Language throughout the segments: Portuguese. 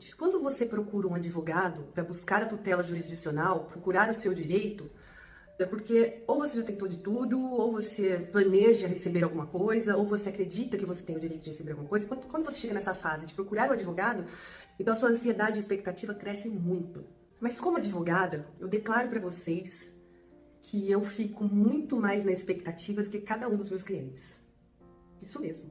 seguinte: quando você procura um advogado para buscar a tutela jurisdicional, procurar o seu direito, é porque ou você já tentou de tudo, ou você planeja receber alguma coisa, ou você acredita que você tem o direito de receber alguma coisa. Quando você chega nessa fase de procurar o advogado, então a sua ansiedade e expectativa crescem muito. Mas como advogada, eu declaro para vocês que eu fico muito mais na expectativa do que cada um dos meus clientes. Isso mesmo.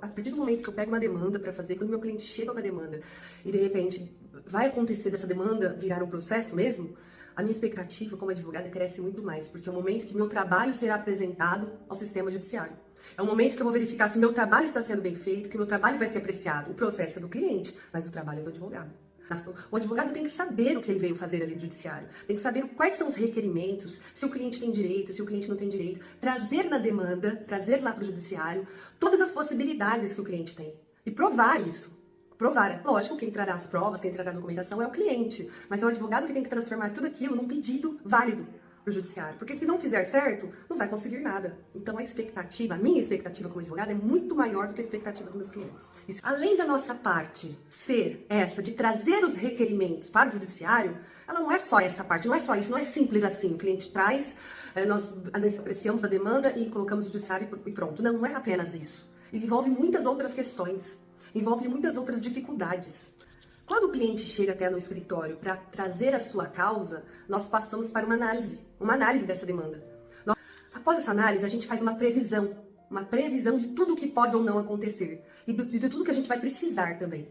A partir do momento que eu pego uma demanda para fazer, quando meu cliente chega com uma demanda e de repente vai acontecer dessa demanda virar um processo mesmo, a minha expectativa como advogada cresce muito mais, porque é o momento que meu trabalho será apresentado ao sistema judiciário. É o momento que eu vou verificar se meu trabalho está sendo bem feito, que meu trabalho vai ser apreciado. O processo é do cliente, mas o trabalho é do advogado. O advogado tem que saber o que ele veio fazer ali no judiciário, tem que saber quais são os requerimentos, se o cliente tem direito, se o cliente não tem direito, trazer na demanda, trazer lá para o judiciário todas as possibilidades que o cliente tem e provar isso. Provar. Lógico, quem trará as provas, quem trará a documentação é o cliente, mas é o advogado que tem que transformar tudo aquilo num pedido válido para o judiciário, porque se não fizer certo, não vai conseguir nada. Então a minha expectativa como advogada é muito maior do que a expectativa dos meus clientes. Isso. Além da nossa parte ser essa de trazer os requerimentos para o judiciário, ela não é só essa parte, não é só isso, não é simples assim. O cliente traz, nós apreciamos a demanda e colocamos no judiciário e pronto. Não, não é apenas isso. Ele envolve muitas outras questões, envolve muitas outras dificuldades. Quando o cliente chega até no escritório para trazer a sua causa, nós passamos para uma análise dessa demanda. Após essa análise, a gente faz uma previsão de tudo o que pode ou não acontecer e de tudo que a gente vai precisar também.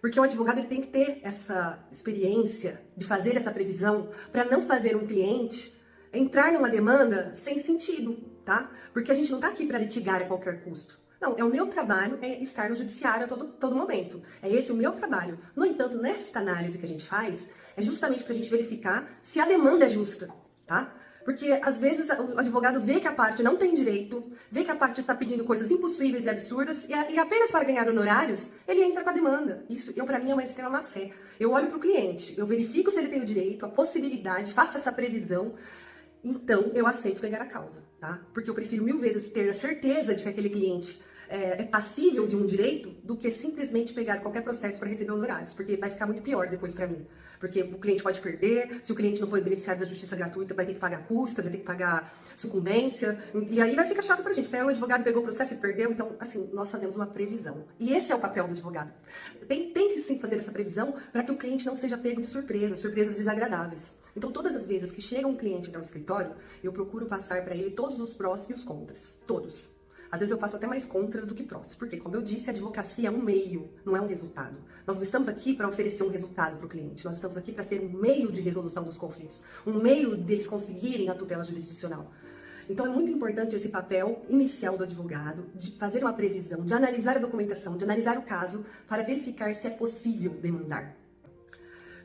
Porque o advogado ele tem que ter essa experiência de fazer essa previsão para não fazer um cliente entrar numa demanda sem sentido, tá? Porque a gente não está aqui para litigar a qualquer custo. Não, é o meu trabalho é estar no judiciário a todo momento. É esse o meu trabalho. No entanto, nesta análise que a gente faz, é justamente para a gente verificar se a demanda é justa, tá? Porque, às vezes, o advogado vê que a parte não tem direito, vê que a parte está pedindo coisas impossíveis e absurdas, e apenas para ganhar honorários, ele entra com a demanda. Isso, para mim, é uma extrema má-fé. Eu olho para o cliente, eu verifico se ele tem o direito, a possibilidade, faço essa previsão, então eu aceito pegar a causa, tá? Porque eu prefiro 1000 vezes ter a certeza de que aquele cliente é passível de um direito do que simplesmente pegar qualquer processo para receber honorários, porque vai ficar muito pior depois para mim. Porque o cliente pode perder, se o cliente não for beneficiário da justiça gratuita, vai ter que pagar custas, vai ter que pagar sucumbência, e aí vai ficar chato pra gente, porque aí o advogado pegou o processo e perdeu, então, assim, nós fazemos uma previsão. E esse é o papel do advogado. Tem que sim fazer essa previsão para que o cliente não seja pego de surpresas desagradáveis. Então, todas as vezes que chega um cliente até o escritório, eu procuro passar para ele todos os prós e os contras. Todos. Às vezes eu passo até mais contras do que prós, porque, como eu disse, a advocacia é um meio, não é um resultado. Nós não estamos aqui para oferecer um resultado para o cliente, nós estamos aqui para ser um meio de resolução dos conflitos, um meio deles conseguirem a tutela jurisdicional. Então é muito importante esse papel inicial do advogado, de fazer uma previsão, de analisar a documentação, de analisar o caso, para verificar se é possível demandar.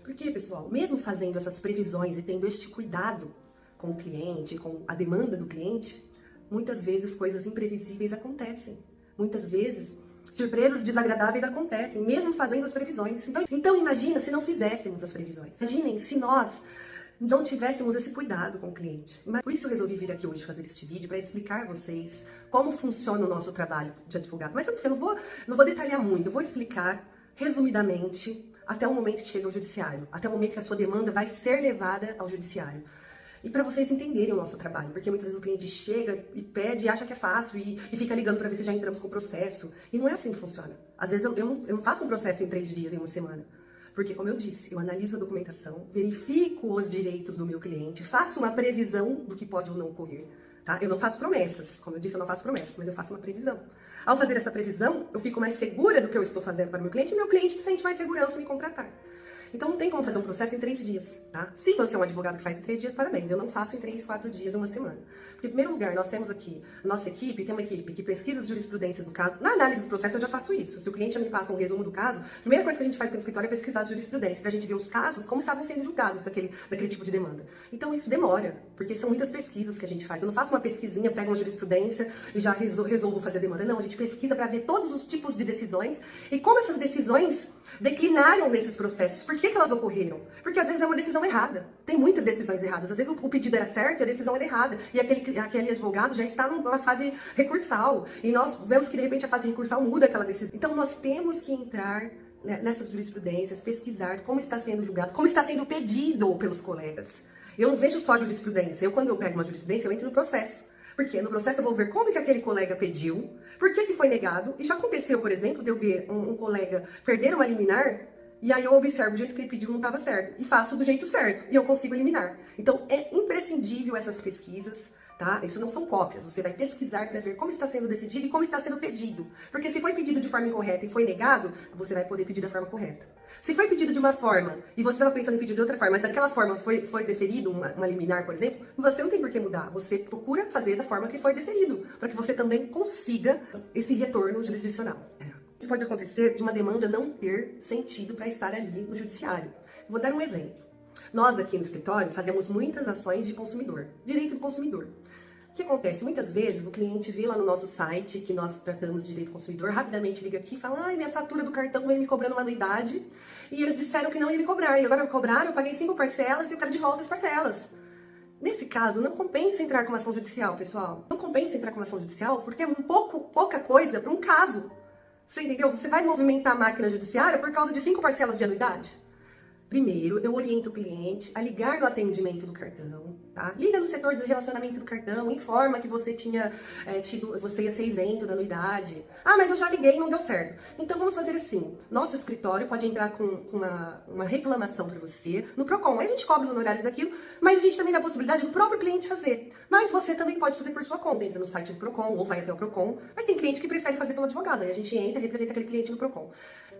Porque, pessoal, mesmo fazendo essas previsões e tendo este cuidado com o cliente, com a demanda do cliente, muitas vezes coisas imprevisíveis acontecem. Muitas vezes surpresas desagradáveis acontecem, mesmo fazendo as previsões. Então imagina se não fizéssemos as previsões. Imaginem se nós não tivéssemos esse cuidado com o cliente. Por isso eu resolvi vir aqui hoje fazer este vídeo para explicar a vocês como funciona o nosso trabalho de advogado. Mas eu não vou detalhar muito, eu vou explicar resumidamente até o momento que chega ao judiciário, até o momento que a sua demanda vai ser levada ao judiciário. E para vocês entenderem o nosso trabalho, porque muitas vezes o cliente chega e pede e acha que é fácil e fica ligando para ver se já entramos com o processo. E não é assim que funciona. Às vezes eu não faço um processo em 3 dias, em 1 semana. Porque, como eu disse, eu analiso a documentação, verifico os direitos do meu cliente, faço uma previsão do que pode ou não ocorrer. Tá? Eu não faço promessas, como eu disse, eu não faço promessas, mas eu faço uma previsão. Ao fazer essa previsão, eu fico mais segura do que eu estou fazendo para o meu cliente e meu cliente sente mais segurança em me contratar. Então não tem como fazer um processo em 3 dias, tá? Se você é um advogado que faz em 3 dias, parabéns. Eu não faço em 3, 4 dias, 1 semana. Porque, em primeiro lugar, nós temos aqui, nossa equipe, tem uma equipe que pesquisa as jurisprudências do caso. Na análise do processo eu já faço isso. Se o cliente já me passa um resumo do caso, a primeira coisa que a gente faz aqui no escritório é pesquisar as jurisprudências, pra gente ver os casos, como estavam sendo julgados daquele tipo de demanda. Então isso demora, porque são muitas pesquisas que a gente faz. Eu não faço uma pesquisinha, pego uma jurisprudência e já resolvo fazer a demanda. Não, a gente pesquisa para ver todos os tipos de decisões e como essas decisões declinaram nesses processos. Por que elas ocorreram? Porque às vezes é uma decisão errada. Tem muitas decisões erradas. Às vezes o pedido era certo e a decisão era errada. E aquele advogado já está numa fase recursal. E nós vemos que de repente a fase recursal muda aquela decisão. Então nós temos que entrar né, nessas jurisprudências, pesquisar como está sendo julgado, como está sendo pedido pelos colegas. Eu não vejo só a jurisprudência. Quando eu pego uma jurisprudência, eu entro no processo. Porque no processo eu vou ver como que aquele colega pediu, por que foi negado. E já aconteceu, por exemplo, de eu ver um colega perder uma liminar, e aí eu observo o jeito que ele pediu não estava certo. E faço do jeito certo. E eu consigo eliminar. Então é imprescindível essas pesquisas. Tá? Isso não são cópias, você vai pesquisar para ver como está sendo decidido e como está sendo pedido. Porque se foi pedido de forma incorreta e foi negado, você vai poder pedir da forma correta. Se foi pedido de uma forma e você estava pensando em pedir de outra forma, mas daquela forma foi deferido, uma liminar, por exemplo, você não tem por que mudar. Você procura fazer da forma que foi deferido, para que você também consiga esse retorno jurisdicional. Isso pode acontecer de uma demanda não ter sentido para estar ali no judiciário. Vou dar um exemplo. Nós aqui no escritório fazemos muitas ações de consumidor, direito do consumidor. O que acontece? Muitas vezes o cliente vê lá no nosso site que nós tratamos de direito do consumidor, rapidamente liga aqui e fala: ai, minha fatura do cartão veio me cobrando uma anuidade e eles disseram que não ia me cobrar. E agora me cobraram, eu paguei 5 parcelas e eu quero de volta as parcelas. Nesse caso, não compensa entrar com uma ação judicial, pessoal. Não compensa entrar com uma ação judicial porque é pouca coisa para um caso. Você entendeu? Você vai movimentar a máquina judiciária por causa de 5 parcelas de anuidade? Primeiro, eu oriento o cliente a ligar no atendimento do cartão, tá? Liga no setor de relacionamento do cartão, informa que você você ia ser isento da anuidade. Ah, mas eu já liguei e não deu certo. Então vamos fazer assim, nosso escritório pode entrar com uma reclamação para você no Procon. Aí a gente cobra os honorários daquilo, mas a gente também dá a possibilidade do próprio cliente fazer. Mas você também pode fazer por sua conta, entra no site do Procon ou vai até o Procon, mas tem cliente que prefere fazer pelo advogado, aí a gente entra e representa aquele cliente no Procon.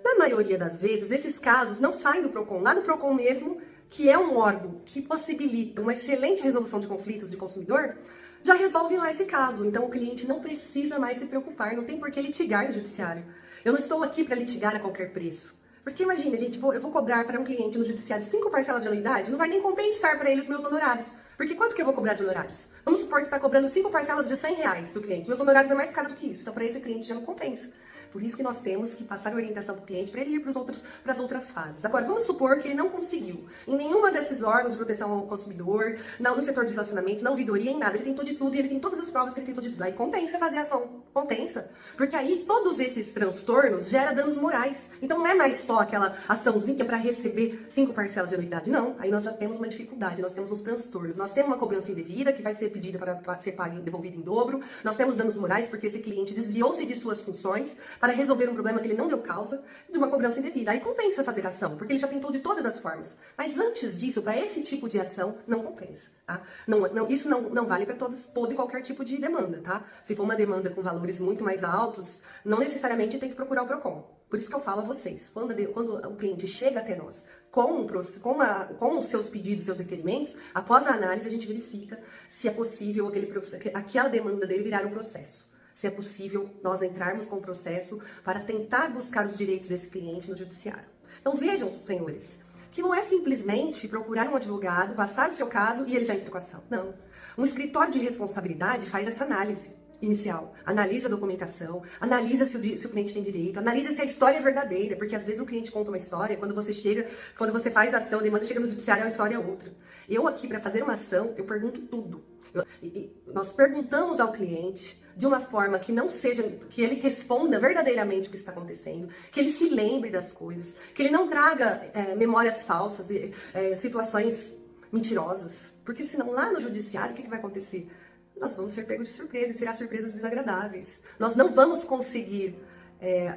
Na maioria das vezes, esses casos não saem do Procon. Lá no Procon mesmo, que é um órgão que possibilita uma excelente resolução de conflitos de consumidor, já resolve lá esse caso. Então o cliente não precisa mais se preocupar, não tem por que litigar no judiciário. Eu não estou aqui para litigar a qualquer preço. Porque imagina, gente, eu vou cobrar para um cliente no judiciário 5 parcelas de anuidade, não vai nem compensar para ele os meus honorários. Porque quanto que eu vou cobrar de honorários? Vamos supor que está cobrando 5 parcelas de R$100 do cliente. Meus honorários é mais caro do que isso. Então para esse cliente já não compensa. Por isso que nós temos que passar a orientação para o cliente para ele ir para as outras fases. Agora, vamos supor que ele não conseguiu em nenhuma desses órgãos de proteção ao consumidor, não no setor de relacionamento, não ouvidoria, em nada. Ele tentou de tudo e ele tem todas as provas que ele tentou de tudo. Aí compensa fazer a ação. Compensa. Porque aí todos esses transtornos geram danos morais. Então não é mais só aquela açãozinha para receber 5 parcelas de anuidade. Não. Aí nós já temos uma dificuldade, nós temos uns transtornos. Nós temos uma cobrança indevida que vai ser pedida para ser paga e devolvida em dobro. Nós temos danos morais porque esse cliente desviou-se de suas funções para resolver um problema que ele não deu causa de uma cobrança indevida. Aí compensa fazer ação, porque ele já tentou de todas as formas. Mas antes disso, para esse tipo de ação, não compensa, tá? Isso não vale para todo e qualquer tipo de demanda, tá? Se for uma demanda com valores muito mais altos, não necessariamente tem que procurar o Procon. Por isso que eu falo a vocês, quando o cliente chega até nós com os seus pedidos, seus requerimentos, após a análise a gente verifica se é possível aquela demanda dele virar um processo. Se é possível nós entrarmos com o processo para tentar buscar os direitos desse cliente no judiciário. Então vejam, senhores, que não é simplesmente procurar um advogado, passar o seu caso e ele já entra com a ação. Não. Um escritório de responsabilidade faz essa análise inicial. Analisa a documentação, analisa se o cliente tem direito, analisa se a história é verdadeira, porque às vezes o cliente conta uma história, quando você faz a ação, a demanda chega no judiciário, é uma história outra. Eu aqui, para fazer uma ação, eu pergunto tudo. Nós perguntamos ao cliente de uma forma que não seja, que ele responda verdadeiramente o que está acontecendo, que ele se lembre das coisas, que ele não traga memórias falsas, situações mentirosas, porque senão lá no judiciário o que vai acontecer? Nós vamos ser pegos de surpresa e será surpresas desagradáveis. Nós não vamos conseguir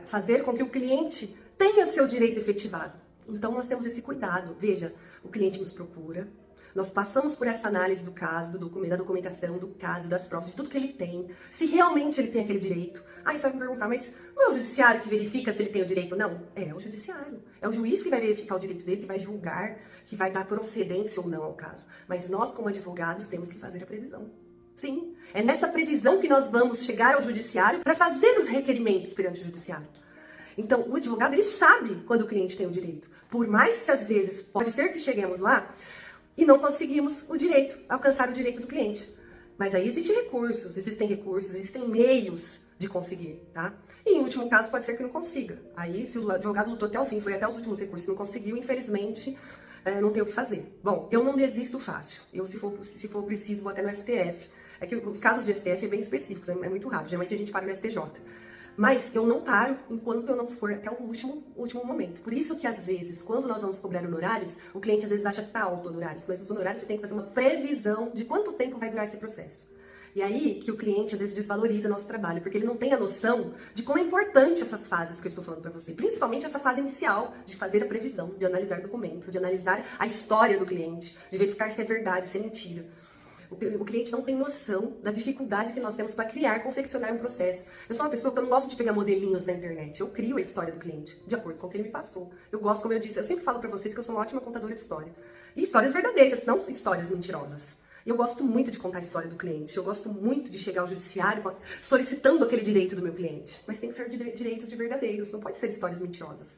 fazer com que o cliente tenha seu direito efetivado. Então nós temos esse cuidado. Veja, o cliente nos procura, nós passamos por essa análise do caso, da documentação, do caso, das provas, de tudo que ele tem, se realmente ele tem aquele direito. Aí você vai me perguntar, mas não é o judiciário que verifica se ele tem o direito? Não, é o judiciário. É o juiz que vai verificar o direito dele, que vai julgar, que vai dar procedência ou não ao caso. Mas nós, como advogados, temos que fazer a previsão. Sim, é nessa previsão que nós vamos chegar ao judiciário para fazer os requerimentos perante o judiciário. Então, o advogado, ele sabe quando o cliente tem o direito. Por mais que, às vezes, pode ser que cheguemos lá e não conseguimos alcançar o direito do cliente. Mas aí existem recursos, existem meios de conseguir, tá? E em último caso pode ser que não consiga. Aí se o advogado lutou até o fim, foi até os últimos recursos e não conseguiu, infelizmente, não tem o que fazer. Bom, eu não desisto fácil. Eu, se for preciso, vou até no STF. É que os casos de STF é bem específicos, é muito raro. Geralmente a gente para no STJ. Mas eu não paro enquanto eu não for até o último momento. Por isso que, às vezes, quando nós vamos cobrar honorários, o cliente às vezes acha que tá alto honorários, mas os honorários você tem que fazer uma previsão de quanto tempo vai durar esse processo. E aí que o cliente às vezes desvaloriza nosso trabalho, porque ele não tem a noção de como é importante essas fases que eu estou falando para você. Principalmente essa fase inicial de fazer a previsão, de analisar documentos, de analisar a história do cliente, de verificar se é verdade, se é mentira. O cliente não tem noção da dificuldade que nós temos para criar, confeccionar um processo. Eu sou uma pessoa que eu não gosto de pegar modelinhos na internet. Eu crio a história do cliente, de acordo com o que ele me passou. Eu gosto, como eu disse, eu sempre falo para vocês que eu sou uma ótima contadora de história. E histórias verdadeiras, não histórias mentirosas. Eu gosto muito de contar a história do cliente. Eu gosto muito de chegar ao judiciário solicitando aquele direito do meu cliente. Mas tem que ser direitos de verdadeiros, não pode ser histórias mentirosas.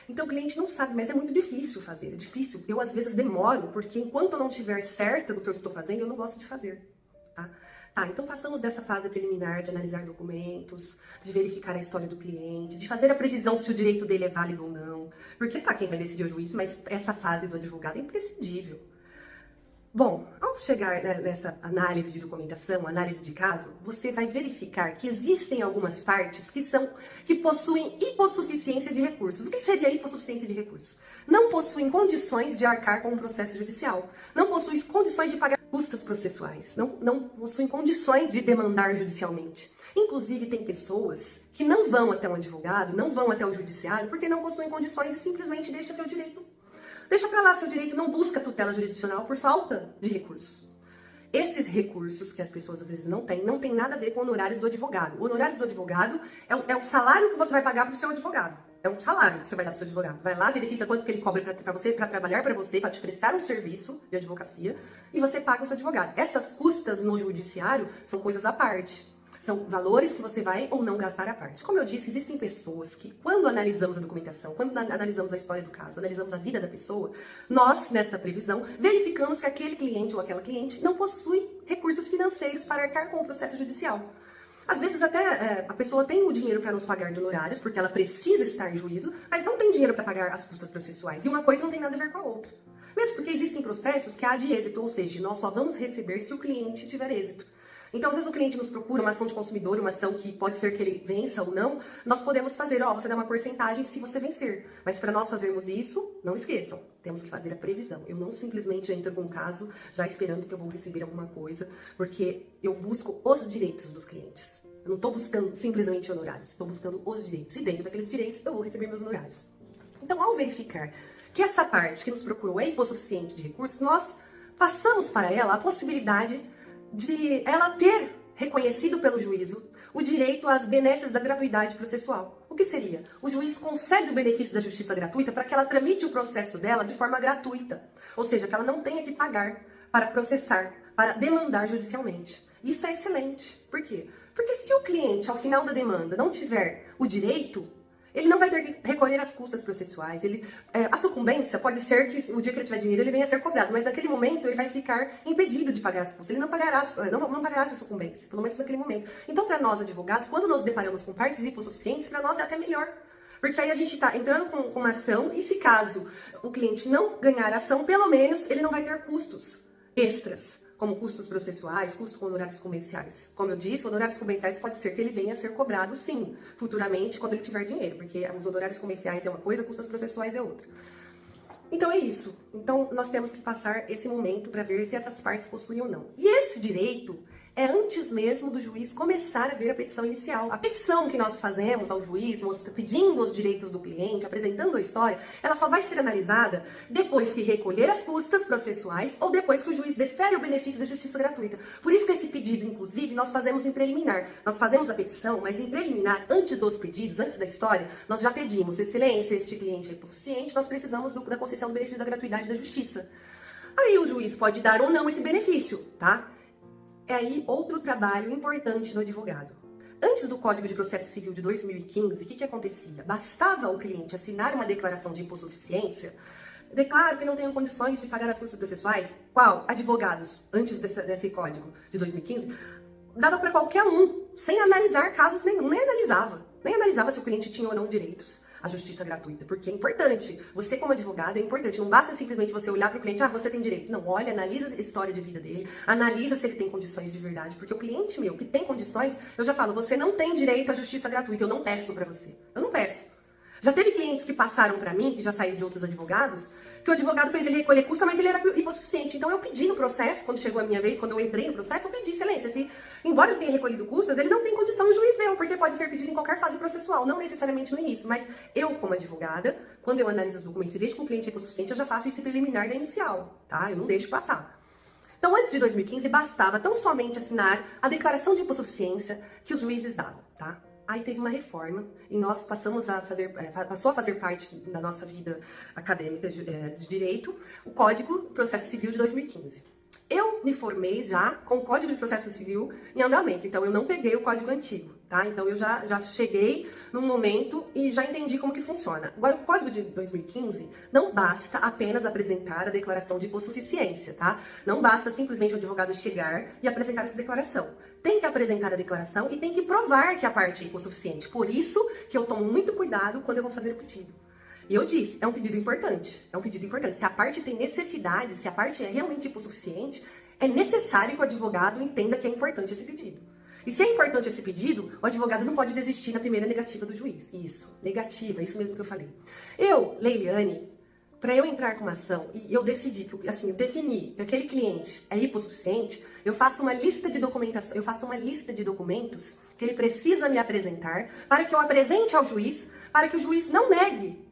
Então o cliente não sabe, mas é muito difícil fazer, é difícil. Eu às vezes demoro, porque enquanto eu não estiver certa do que eu estou fazendo, eu não gosto de fazer, tá? Então passamos dessa fase preliminar de analisar documentos, de verificar a história do cliente, de fazer a previsão se o direito dele é válido ou não. Porque quem vai decidir é o juiz, mas essa fase do advogado é imprescindível. Bom, ao chegar nessa análise de documentação, análise de caso, você vai verificar que existem algumas partes que possuem hipossuficiência de recursos. O que seria hipossuficiência de recursos? Não possuem condições de arcar com um processo judicial, não possuem condições de pagar custas processuais, não possuem condições de demandar judicialmente. Inclusive, tem pessoas que não vão até um advogado, não vão até o judiciário, porque não possuem condições e simplesmente deixam seu direito. Deixa pra lá, seu direito não busca tutela jurisdicional por falta de recursos. Esses recursos que as pessoas às vezes não tem nada a ver com honorários do advogado. O honorários do advogado é o salário que você vai pagar pro seu advogado. É um salário que você vai dar pro seu advogado. Vai lá, verifica quanto que ele cobra pra você, pra trabalhar pra você, pra te prestar um serviço de advocacia, e você paga o seu advogado. Essas custas no judiciário são coisas à parte. São valores que você vai ou não gastar à parte. Como eu disse, existem pessoas que, quando analisamos a documentação, quando analisamos a história do caso, analisamos a vida da pessoa, nós, nesta previsão, verificamos que aquele cliente ou aquela cliente não possui recursos financeiros para arcar com o processo judicial. Às vezes até a pessoa tem o dinheiro para nos pagar de honorários, porque ela precisa estar em juízo, mas não tem dinheiro para pagar as custas processuais. E uma coisa não tem nada a ver com a outra. Mesmo porque existem processos que há de êxito, ou seja, nós só vamos receber se o cliente tiver êxito. Então, às vezes o cliente nos procura uma ação de consumidor, uma ação que pode ser que ele vença ou não, nós podemos fazer, você dá uma porcentagem se você vencer. Mas para nós fazermos isso, não esqueçam, temos que fazer a previsão. Eu não simplesmente entro com um caso já esperando que eu vou receber alguma coisa, porque eu busco os direitos dos clientes. Eu não estou buscando simplesmente honorários, estou buscando os direitos. E dentro daqueles direitos, eu vou receber meus honorários. Então, ao verificar que essa parte que nos procurou é hipossuficiente de recursos, nós passamos para ela a possibilidade de ela ter reconhecido pelo juízo o direito às benesses da gratuidade processual. O que seria? O juiz concede o benefício da justiça gratuita para que ela tramite o processo dela de forma gratuita. Ou seja, que ela não tenha que pagar para processar, para demandar judicialmente. Isso é excelente. Por quê? Porque se o cliente, ao final da demanda, não tiver o direito, ele não vai ter que recolher as custas processuais. A sucumbência pode ser que o dia que ele tiver dinheiro ele venha a ser cobrado, mas naquele momento ele vai ficar impedido de pagar as custas. Ele não pagará essa sucumbência, pelo menos naquele momento. Então, para nós advogados, quando nós deparamos com partes hipossuficientes, para nós é até melhor. Porque aí a gente está entrando com uma ação e se caso o cliente não ganhar a ação, pelo menos ele não vai ter custos extras, como custos processuais, custos com honorários comerciais. Como eu disse, honorários comerciais pode ser que ele venha a ser cobrado, sim, futuramente, quando ele tiver dinheiro, porque os honorários comerciais é uma coisa, custos processuais é outra. Então é isso. Então nós temos que passar esse momento para ver se essas partes possuem ou não. E esse direito é antes mesmo do juiz começar a ver a petição inicial. A petição que nós fazemos ao juiz, pedindo os direitos do cliente, apresentando a história, ela só vai ser analisada depois que recolher as custas processuais ou depois que o juiz defere o benefício da justiça gratuita. Por isso que esse pedido, inclusive, nós fazemos em preliminar. Nós fazemos a petição, mas em preliminar, antes dos pedidos, antes da história, nós já pedimos, excelência, este cliente é hipossuficiente, nós precisamos da concessão do benefício da gratuidade da justiça. Aí o juiz pode dar ou não esse benefício, tá? É aí outro trabalho importante do advogado. Antes do Código de Processo Civil de 2015, o que acontecia? Bastava o cliente assinar uma declaração de hipossuficiência, declaro que não tenho condições de pagar as custas processuais. Qual? Advogados, antes desse Código de 2015, dava para qualquer um, sem analisar casos nenhum, nem analisava se o cliente tinha ou não direitos. a justiça gratuita, porque é importante. Você, como advogado, é importante. Não basta simplesmente você olhar para o cliente, você tem direito. Não, olha, analisa a história de vida dele, analisa se ele tem condições de verdade, porque o cliente meu que tem condições, eu já falo, você não tem direito à justiça gratuita, eu não peço para você. Eu não peço. Já teve clientes que passaram para mim, que já saíram de outros advogados, que o advogado fez ele recolher custa, mas ele era hipossuficiente. Então eu pedi no processo, quando chegou a minha vez, quando eu entrei no processo, eu pedi, excelência, se, embora ele tenha recolhido custas, ele não tem condição, o juiz deu, porque pode ser pedido em qualquer fase processual, não necessariamente no início. Mas eu, como advogada, quando eu analiso os documentos e vejo que o cliente é hipossuficiente, eu já faço esse preliminar da inicial, tá? Eu não deixo passar. Então, antes de 2015, bastava tão somente assinar a declaração de hipossuficiência que os juízes davam, tá? Aí teve uma reforma e nós passamos passou a fazer parte da nossa vida acadêmica de direito o Código de Processo Civil de 2015. Eu me formei já com o Código de Processo Civil em andamento, então eu não peguei o código antigo, tá? Então eu já cheguei num momento e já entendi como que funciona. Agora, o Código de 2015 não basta apenas apresentar a declaração de hipossuficiência, tá? Não basta simplesmente o advogado chegar e apresentar essa declaração. Tem que apresentar a declaração e tem que provar que a parte é hipossuficiente. Por isso que eu tomo muito cuidado quando eu vou fazer o pedido. E eu disse, é um pedido importante, é um pedido importante. Se a parte tem necessidade, se a parte é realmente hipossuficiente, é necessário que o advogado entenda que é importante esse pedido. E se é importante esse pedido, o advogado não pode desistir na primeira negativa do juiz. Isso, negativa, isso mesmo que eu falei. Eu, Leiliane, para eu entrar com uma ação e eu decidi, assim, eu defini que aquele cliente é hipossuficiente, eu faço uma lista de documentação, eu faço uma lista de documentos que ele precisa me apresentar para que eu apresente ao juiz, para que o juiz não negue,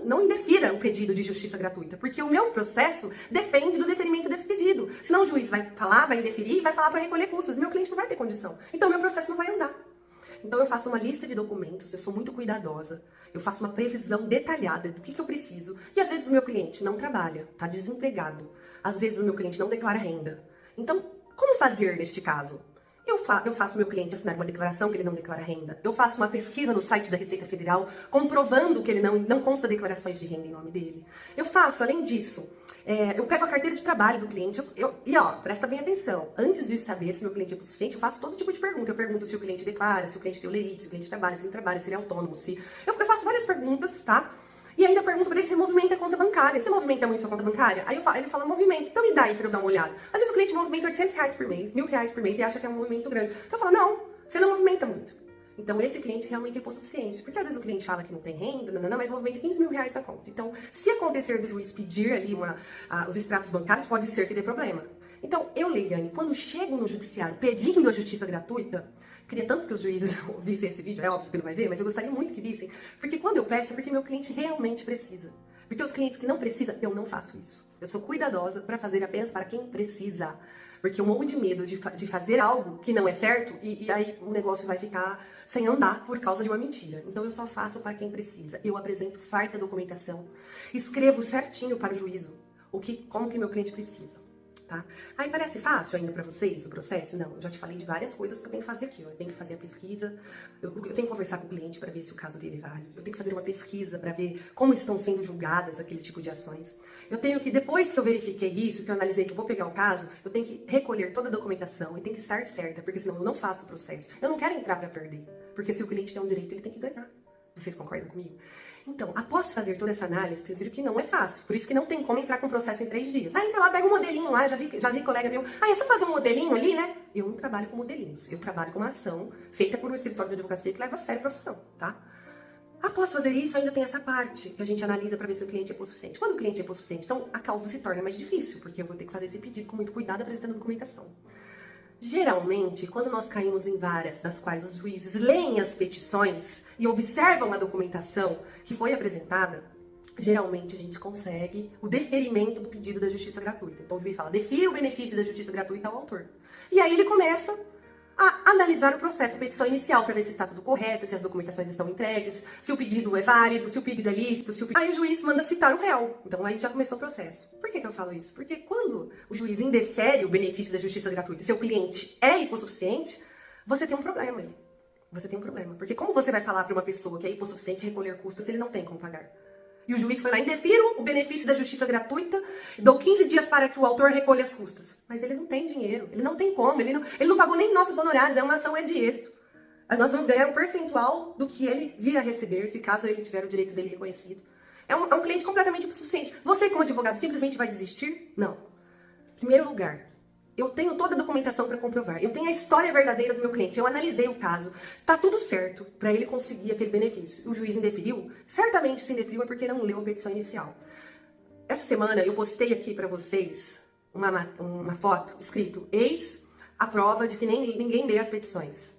não indefira o pedido de justiça gratuita, porque o meu processo depende do deferimento desse pedido. Senão o juiz vai falar, vai indeferir e vai falar para recolher custos. Meu cliente não vai ter condição. Então meu processo não vai andar. Então eu faço uma lista de documentos, eu sou muito cuidadosa, eu faço uma previsão detalhada do que eu preciso. E às vezes o meu cliente não trabalha, está desempregado. Às vezes o meu cliente não declara renda. Então, como fazer neste caso? Eu faço meu cliente assinar uma declaração que ele não declara renda. Eu faço uma pesquisa no site da Receita Federal comprovando que ele não consta declarações de renda em nome dele. Eu faço, além disso, eu pego a carteira de trabalho do cliente e presta bem atenção. Antes de saber se meu cliente é hipossuficiente, eu faço todo tipo de pergunta. Eu pergunto se o cliente declara, se o cliente tem o lerite, se o cliente trabalha, se ele trabalha, se ele é autônomo, se... Eu faço várias perguntas, tá? E ainda pergunto pra ele se movimenta a conta bancária. Você movimenta muito sua conta bancária? Aí ele fala, movimento. Então me dá aí pra eu dar uma olhada. Às vezes o cliente movimenta R$800 por mês, R$1.000 por mês e acha que é um movimento grande. Então eu falo, não, você não movimenta muito. Então esse cliente realmente é hipossuficiente. Porque às vezes o cliente fala que não tem renda, mas movimenta R$15.000 na conta. Então, se acontecer do juiz pedir ali os extratos bancários, pode ser que dê problema. Então, eu, Leiliane, quando chego no judiciário pedindo a justiça gratuita, queria tanto que os juízes vissem esse vídeo, é óbvio que não vai ver, mas eu gostaria muito que vissem, porque quando eu peço é porque meu cliente realmente precisa. Porque os clientes que não precisam, eu não faço isso. Eu sou cuidadosa para fazer apenas para quem precisa. Porque eu morro de medo de fazer algo que não é certo e aí o negócio vai ficar sem andar por causa de uma mentira. Então eu só faço para quem precisa. Eu apresento farta documentação, escrevo certinho para o juízo como que meu cliente precisa. Tá? Aí parece fácil ainda pra vocês o processo? Não, eu já te falei de várias coisas que eu tenho que fazer aqui. Eu tenho que fazer a pesquisa, eu tenho que conversar com o cliente para ver se o caso dele vale. Eu tenho que fazer uma pesquisa para ver como estão sendo julgadas aquele tipo de ações. Eu tenho que, depois que eu verifiquei isso, que eu analisei que eu vou pegar o caso, eu tenho que recolher toda a documentação e tem que estar certa, porque senão eu não faço o processo. Eu não quero entrar para perder, porque se o cliente tem um direito, ele tem que ganhar. Vocês concordam comigo? Então, após fazer toda essa análise, vocês viram que não é fácil. Por isso que não tem como entrar com o processo em 3 dias. Entra lá, pega um modelinho lá, já vi colega meu. É só fazer um modelinho ali, né? Eu não trabalho com modelinhos. Eu trabalho com uma ação feita por um escritório de advocacia que leva a sério a profissão, tá? Após fazer isso, ainda tem essa parte que a gente analisa para ver se o cliente é hipossuficiente. Quando o cliente é hipossuficiente, então a causa se torna mais difícil, porque eu vou ter que fazer esse pedido com muito cuidado, apresentando documentação. Geralmente, quando nós caímos em várias das quais os juízes leem as petições e observam a documentação que foi apresentada, geralmente a gente consegue o deferimento do pedido da justiça gratuita. Então o juiz fala, defira o benefício da justiça gratuita ao autor. E aí ele começa a analisar o processo, a petição inicial, para ver se está tudo correto, se as documentações estão entregues, se o pedido é válido, se o pedido é lícito, Aí o juiz manda citar o réu. Então aí já começou o processo. Por que eu falo isso? Porque quando o juiz indefere o benefício da justiça gratuita e seu cliente é hipossuficiente, você tem um problema aí. Você tem um problema. Porque como você vai falar para uma pessoa que é hipossuficiente recolher custos se ele não tem como pagar? E o juiz foi lá, indefiro o benefício da justiça gratuita, dou 15 dias para que o autor recolha as custas. Mas ele não tem dinheiro, ele não tem como, ele não pagou nem nossos honorários, é uma ação de êxito. Nós vamos ganhar um percentual do que ele vir a receber, se caso ele tiver o direito dele reconhecido. É um cliente completamente insuficiente. Você, como advogado, simplesmente vai desistir? Não. Em primeiro lugar, eu tenho toda a documentação para comprovar. Eu tenho a história verdadeira do meu cliente. Eu analisei o caso. Tá tudo certo para ele conseguir aquele benefício. O juiz indeferiu? Certamente se indeferiu é porque não leu a petição inicial. Essa semana eu postei aqui para vocês uma foto escrito: eis a prova de que ninguém lê as petições.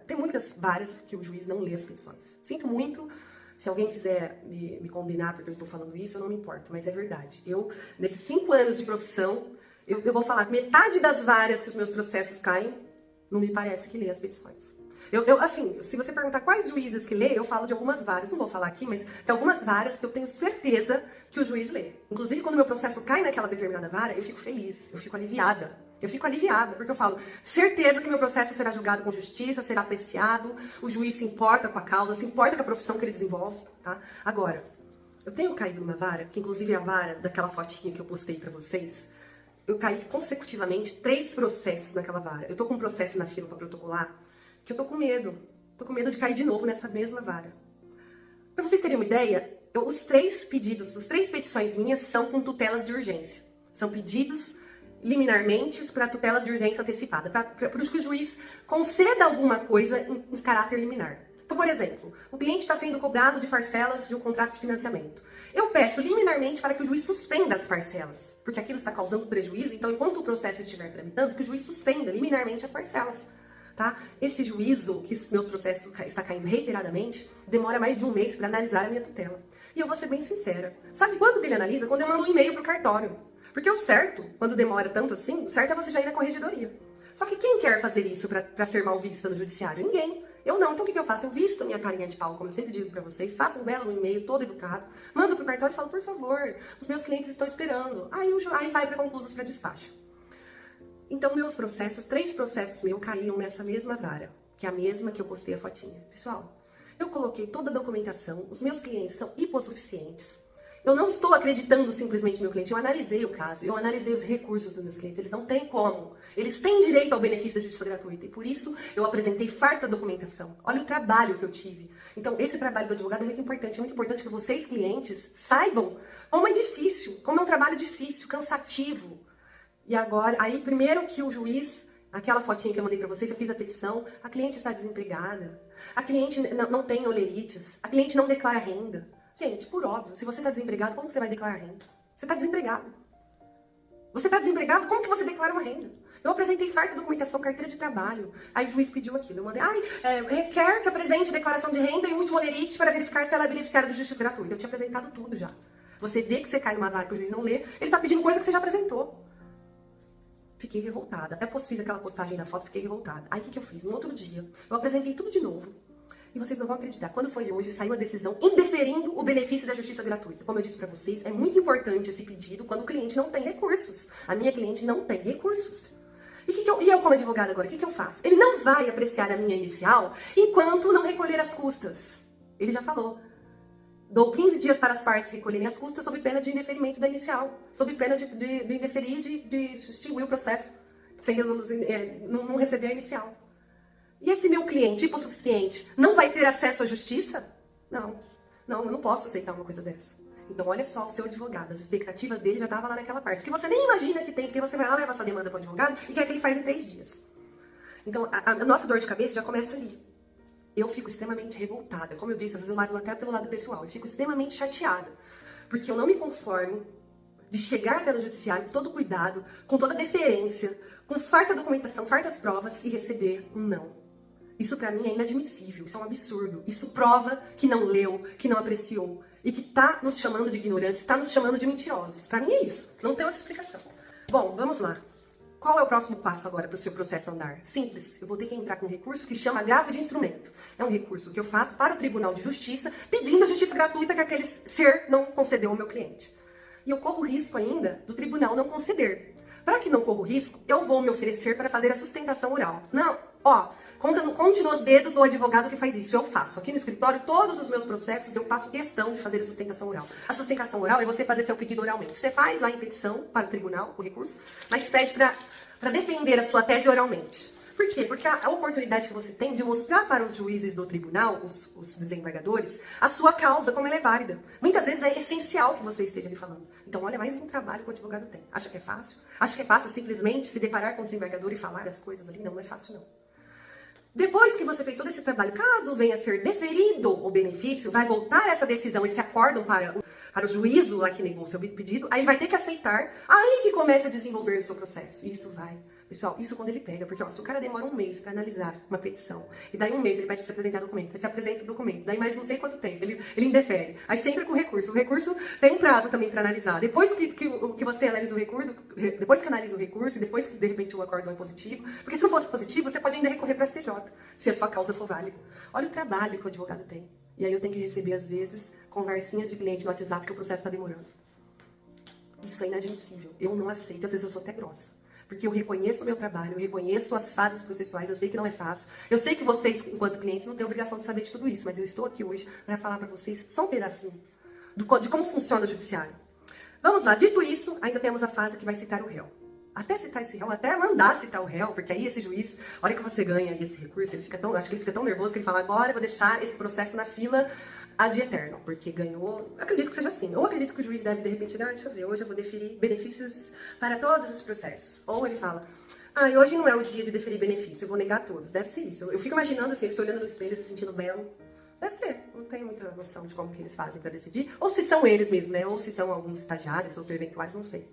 Tem muitas varas que o juiz não lê as petições. Sinto muito. Se alguém quiser me condenar porque eu estou falando isso, eu não me importo, mas é verdade. Eu, nesses 5 anos de profissão, eu vou falar que metade das varas que os meus processos caem, não me parece que lê as petições. Assim, se você perguntar quais juízes que lê, eu falo de algumas varas, não vou falar aqui, mas tem algumas varas que eu tenho certeza que o juiz lê. Inclusive, quando meu processo cai naquela determinada vara, eu fico feliz, eu fico aliviada. Eu fico aliviada, porque eu falo, certeza que meu processo será julgado com justiça, será apreciado, o juiz se importa com a causa, se importa com a profissão que ele desenvolve, tá? Agora, eu tenho caído numa vara, que inclusive é a vara daquela fotinha que eu postei pra vocês. Eu caí consecutivamente 3 processos naquela vara. Eu tô com um processo na fila pra protocolar, que eu tô com medo. Tô com medo de cair de novo nessa mesma vara. Pra vocês terem uma ideia, os 3 petições minhas são com tutelas de urgência. São pedidos liminarmente para tutelas de urgência antecipada, para que o juiz conceda alguma coisa em caráter liminar. Então, por exemplo, o cliente está sendo cobrado de parcelas de um contrato de financiamento. Eu peço liminarmente para que o juiz suspenda as parcelas, porque aquilo está causando prejuízo, então enquanto o processo estiver tramitando, que o juiz suspenda liminarmente as parcelas. Tá? Esse juízo, que meu processo está caindo reiteradamente, demora mais de 1 mês para analisar a minha tutela. E eu vou ser bem sincera. Sabe quando ele analisa? Quando eu mando um e-mail para o cartório. Porque o certo, quando demora tanto assim, o certo é você já ir na corregedoria. Só que quem quer fazer isso para ser mal vista no judiciário? Ninguém. Eu não. Então o que eu faço? Eu visto minha carinha de pau, como eu sempre digo para vocês, faço um belo e-mail todo educado, mando pro cartório e falo, por favor, os meus clientes estão esperando. Aí vai para conclusos para despacho. Então, meus processos, 3 processos meus caíram nessa mesma vara, que é a mesma que eu postei a fotinha. Pessoal, eu coloquei toda a documentação, os meus clientes são hipossuficientes. Eu não estou acreditando simplesmente no meu cliente, eu analisei o caso, eu analisei os recursos dos meus clientes, eles não têm como. Eles têm direito ao benefício da justiça gratuita e por isso eu apresentei farta documentação. Olha o trabalho que eu tive. Então, esse trabalho do advogado é muito importante que vocês, clientes, saibam como é difícil, como é um trabalho difícil, cansativo. E agora, aí primeiro que o juiz, aquela fotinha que eu mandei pra vocês, eu fiz a petição, a cliente está desempregada, a cliente não tem olerites, a cliente não declara renda. Gente, por óbvio, se você está desempregado, como que você vai declarar renda? Você está desempregado. Você está desempregado, como que você declara uma renda? Eu apresentei farta documentação, carteira de trabalho. Aí o juiz pediu aquilo. Eu mandei, requer que apresente declaração de renda e último olerite para verificar se ela é beneficiária de justiça gratuita. Eu tinha apresentado tudo já. Você vê que você cai numa vara que o juiz não lê, ele está pedindo coisa que você já apresentou. Fiquei revoltada. Até fiz aquela postagem da foto, fiquei revoltada. Aí o que eu fiz? No outro dia, eu apresentei tudo de novo. E vocês não vão acreditar. Quando foi hoje, saiu a decisão indeferindo o benefício da justiça gratuita. Como eu disse pra vocês, é muito importante esse pedido quando o cliente não tem recursos. A minha cliente não tem recursos. E eu como advogada agora, o que eu faço? Ele não vai apreciar a minha inicial enquanto não recolher as custas. Ele já falou. Dou 15 dias para as partes recolherem as custas sob pena de indeferimento da inicial. Sob pena de indeferir de extinguir o processo. Sem resolução, não receber a inicial. E esse meu cliente hipossuficiente não vai ter acesso à justiça? Não, eu não posso aceitar uma coisa dessa. Então olha só o seu advogado, as expectativas dele já estavam lá naquela parte, que você nem imagina que tem, porque você vai lá, leva sua demanda para o advogado e quer que ele faz em 3 dias. Então a nossa dor de cabeça já começa ali. Eu fico extremamente revoltada, como eu disse, às vezes eu levo até pelo lado pessoal, eu fico extremamente chateada, porque eu não me conformo de chegar até no judiciário com todo cuidado, com toda deferência, com farta documentação, fartas provas e receber um não. Isso pra mim é inadmissível, isso é um absurdo. Isso prova que não leu, que não apreciou e que tá nos chamando de ignorantes, tá nos chamando de mentirosos. Pra mim é isso, não tem outra explicação. Bom, vamos lá. Qual é o próximo passo agora para o seu processo andar? Simples, eu vou ter que entrar com um recurso que chama agravo de instrumento. É um recurso que eu faço para o Tribunal de Justiça, pedindo a justiça gratuita que aquele ser não concedeu ao meu cliente. E eu corro o risco ainda do tribunal não conceder. Para que não corra o risco, eu vou me oferecer para fazer a sustentação oral. Não, conte nos dedos o advogado que faz isso. Eu faço. Aqui no escritório, todos os meus processos, eu faço questão de fazer a sustentação oral. A sustentação oral é você fazer seu pedido oralmente. Você faz lá em petição para o tribunal, o recurso, mas pede para defender a sua tese oralmente. Por quê? Porque a oportunidade que você tem de mostrar para os juízes do tribunal, os desembargadores, a sua causa, como ela é válida. Muitas vezes é essencial que você esteja ali falando. Então, olha, mais um trabalho que o advogado tem. Acha que é fácil? Acha que é fácil simplesmente se deparar com o desembargador e falar as coisas ali? Não, não é fácil não. Depois que você fez todo esse trabalho, caso venha a ser deferido o benefício, vai voltar essa decisão, esse acórdão para o juízo lá que negou o seu pedido, aí vai ter que aceitar, aí que começa a desenvolver o seu processo. Isso vai. Pessoal, isso quando ele pega, porque ó, se o cara demora um mês para analisar uma petição, e daí um mês ele vai te apresentar documento, aí você apresenta o documento, daí mais não sei quanto tempo, ele indefere. Aí você entra com o recurso tem um prazo também para analisar. Depois que você analisa o recurso, depois que analisa o recurso, e depois que de repente o acórdão é positivo, porque se não fosse positivo, você pode ainda recorrer para a STJ, se a sua causa for válida. Olha o trabalho que o advogado tem. E aí eu tenho que receber, às vezes, conversinhas de cliente no WhatsApp que o processo está demorando. Isso é inadmissível. Eu não aceito, às vezes eu sou até grossa. Porque eu reconheço o meu trabalho, eu reconheço as fases processuais, eu sei que não é fácil. Eu sei que vocês, enquanto clientes, não têm obrigação de saber de tudo isso, mas eu estou aqui hoje para falar para vocês só um pedacinho de como funciona o judiciário. Vamos lá, dito isso, ainda temos a fase que vai citar o réu. Até citar esse réu, até mandar citar o réu, porque aí esse juiz, a hora que você ganha esse recurso, acho que ele fica tão nervoso que ele fala, agora eu vou deixar esse processo na fila ad eterno, porque ganhou, acredito que seja assim, ou acredito que o juiz deve de repente, deixa eu ver, hoje eu vou deferir benefícios para todos os processos, ou ele fala, hoje não é o dia de deferir benefício, eu vou negar todos, deve ser isso, eu fico imaginando assim, eu estou olhando no espelho, se sentindo belo, deve ser, não tenho muita noção de como que eles fazem para decidir, ou se são eles mesmos, né, ou se são alguns estagiários, ou se eventuais, não sei,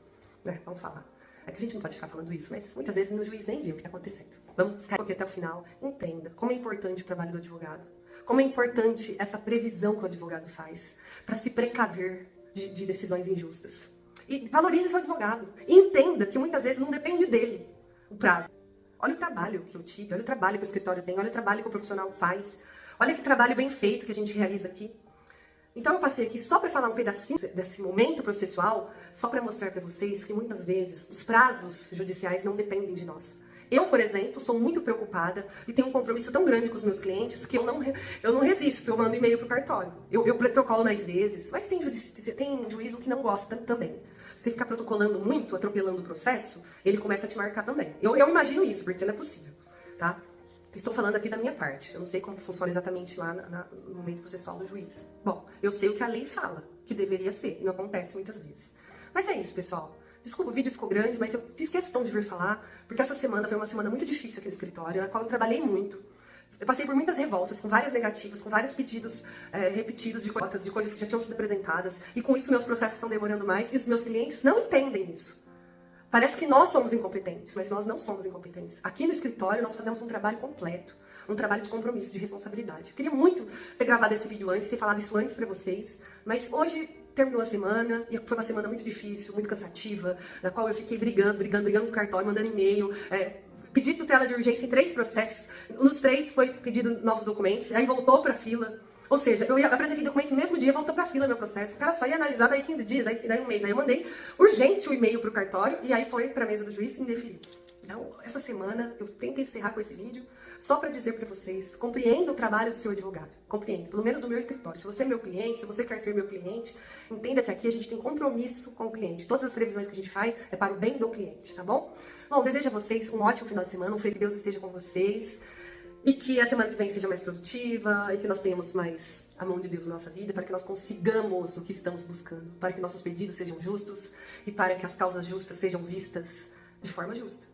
né, vamos falar. É que a gente não pode ficar falando isso, mas muitas vezes o juiz nem viu o que está acontecendo. Vamos ficar aqui até o final, entenda como é importante o trabalho do advogado. Como é importante essa previsão que o advogado faz para se precaver de decisões injustas. E valorize seu advogado. E entenda que muitas vezes não depende dele o prazo. Olha o trabalho que eu tive, olha o trabalho que o escritório tem, olha o trabalho que o profissional faz. Olha que trabalho bem feito que a gente realiza aqui. Então eu passei aqui só para falar um pedacinho desse momento processual, só para mostrar para vocês que muitas vezes os prazos judiciais não dependem de nós. Eu, por exemplo, sou muito preocupada e tenho um compromisso tão grande com os meus clientes que eu não resisto, eu mando e-mail pro cartório. Eu protocolo mais vezes, mas tem juízo que não gosta também. Se ficar protocolando muito, atropelando o processo, ele começa a te marcar também. Eu imagino isso, porque não é possível, tá? Estou falando aqui da minha parte, eu não sei como funciona exatamente lá no momento processual do juiz. Bom, eu sei o que a lei fala, que deveria ser, e não acontece muitas vezes. Mas é isso, pessoal. Desculpa, o vídeo ficou grande, mas eu fiz questão de vir falar, porque essa semana foi uma semana muito difícil aqui no escritório, na qual eu trabalhei muito. Eu passei por muitas revoltas, com várias negativas, com vários pedidos repetidos de coisas que já tinham sido apresentadas, e com isso meus processos estão demorando mais, e os meus clientes não entendem isso. Parece que nós somos incompetentes, mas nós não somos incompetentes. Aqui no escritório nós fazemos um trabalho completo, um trabalho de compromisso, de responsabilidade. Queria muito ter gravado esse vídeo antes, ter falado isso antes pra vocês, mas hoje terminou a semana, e foi uma semana muito difícil, muito cansativa, na qual eu fiquei brigando com o cartório, mandando e-mail, pedi tutela de urgência em 3 processos, nos 3 foi pedido novos documentos, aí voltou pra fila. Ou seja, eu apresentei documento no mesmo dia, voltou pra fila meu processo. O cara só ia analisar daí 15 dias, daí um mês. Aí eu mandei urgente o e-mail pro cartório e aí foi pra mesa do juiz indeferido. Então, essa semana eu tenho que encerrar com esse vídeo só pra dizer pra vocês, compreenda o trabalho do seu advogado. Compreenda, pelo menos do meu escritório. Se você é meu cliente, se você quer ser meu cliente, entenda que aqui a gente tem compromisso com o cliente. Todas as previsões que a gente faz é para o bem do cliente, tá bom? Bom, desejo a vocês um ótimo final de semana, que Deus esteja com vocês. E que a semana que vem seja mais produtiva, e que nós tenhamos mais a mão de Deus na nossa vida, para que nós consigamos o que estamos buscando, para que nossos pedidos sejam justos, e para que as causas justas sejam vistas de forma justa.